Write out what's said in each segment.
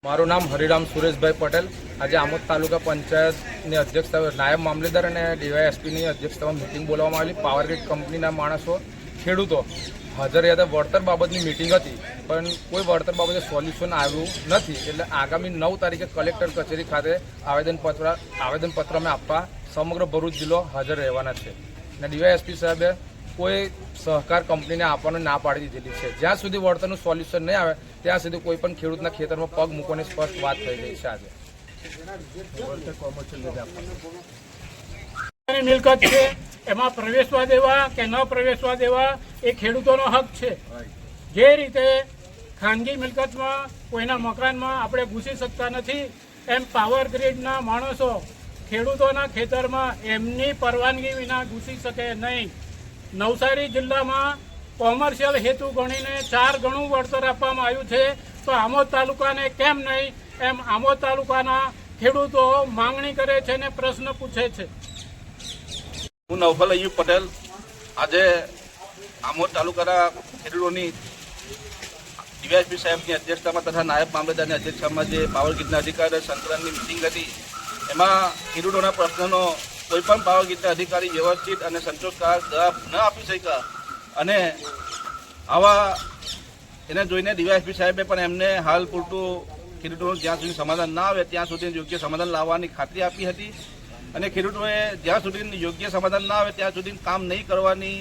મારું નામ હરિરામ સુરેશભાઈ પટેલ। આજે આમોદ તાલુકા પંચાયતની અધ્યક્ષતા નાયબ મામલેદાર અને ડીવાયએસપીની અધ્યક્ષતામાં મિટિંગ બોલાવવામાં આવેલી। પાવરગ્રીડ કંપનીના માણસો ખેડૂતો હાજર રહ્યા હતા। વળતર બાબતની મિટિંગ હતી, પણ કોઈ વળતર બાબતે સોલ્યુશન આવ્યું નથી। એટલે આગામી 9 તારીખે કલેક્ટર કચેરી ખાતે આવેદનપત્ર અમે આપવા સમગ્ર ભરૂચ જિલ્લો હાજર રહેવાના છે। અને ડીવાયએસપી સાહેબે કોઈ સહકાર કંપનીને આપવાનું ના પાડી દીધેલી છે। જ્યાં સુધી વળતરનું સોલ્યુશન નહીં આવે ત્યાં સુધી કોઈ પણ ખેડૂતના ખેતરમાં પગ મૂકવાની સ્પષ્ટ વાત થઈ ગઈ છે। આજે મિલકત છે, એમાં પ્રવેશવા દેવા કે ન પ્રવેશવા દેવા એ ખેડૂતોનો હક છે। જે રીતે ખાનગી મિલકતમાં કોઈના મકાનમાં આપણે ઘૂસી શકતા નથી, એમ પાવર ગ્રીડના માણસો ખેડૂતોના ખેતરમાં એમની પરવાનગી વિના ઘૂસી શકે નહીં। નવસારી જિલ્લામાં કોમર્શિયલ હેતુ ગણીને 4 ગણું વળતર આપવામાં આવ્યું છે, તો આમોદ તાલુકાને કેમ નહીં, એમ આમોદ તાલુકાના ખેડૂતો માંગણી કરે છે અને પ્રશ્ન પૂછે છે। હું નવફલ અયુબ પટેલ આજે આમોદ તાલુકાના ખેડૂતોની ડીવાયએસપી સાહેબની અધ્યક્ષતામાં તથા નાયબ મામલતદારની અધ્યક્ષતામાં જે પાવરગ્રીડના અધિકારી સંકલનની મિટિંગ હતી, એમાં ખેડૂતોના પ્રશ્નનો કોઈપણ પાવરગ્રીડના અધિકારી વ્યવસ્થિત અને સંતોષકારક જવાબ ન આપી શક્યા। અને આવા એને જોઈને ડીવાયએસપી સાહેબે પણ એમને હાલ પૂરતું ખેડૂતોનું જ્યાં સુધી સમાધાન ના આવે ત્યાં સુધી યોગ્ય સમાધાન લાવવાની ખાતરી આપી હતી। અને ખેડૂતોએ જ્યાં સુધી યોગ્ય સમાધાન ના આવે ત્યાં સુધી કામ નહીં કરવાની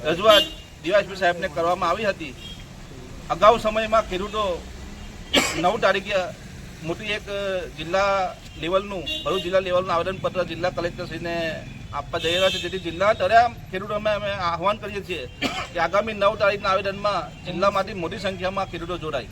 રજૂઆત ડીવાયએસપી સાહેબને કરવામાં આવી હતી। અગાઉ સમયમાં ખેડૂતો 9 તારીખે મોટી એક જિલ્લા લેવલનું ભરૂચ જિલ્લા લેવલનું આવેદનપત્ર જિલ્લા કલેક્ટરશ્રીને આપવા જઈ રહ્યા છે, જેથી જિલ્લા તમામ ખેડૂતોને અમે આહવાન કરીએ છીએ કે આગામી 9 તારીખના આવેદનમાં જિલ્લામાંથી મોટી સંખ્યામાં ખેડૂતો જોડાય।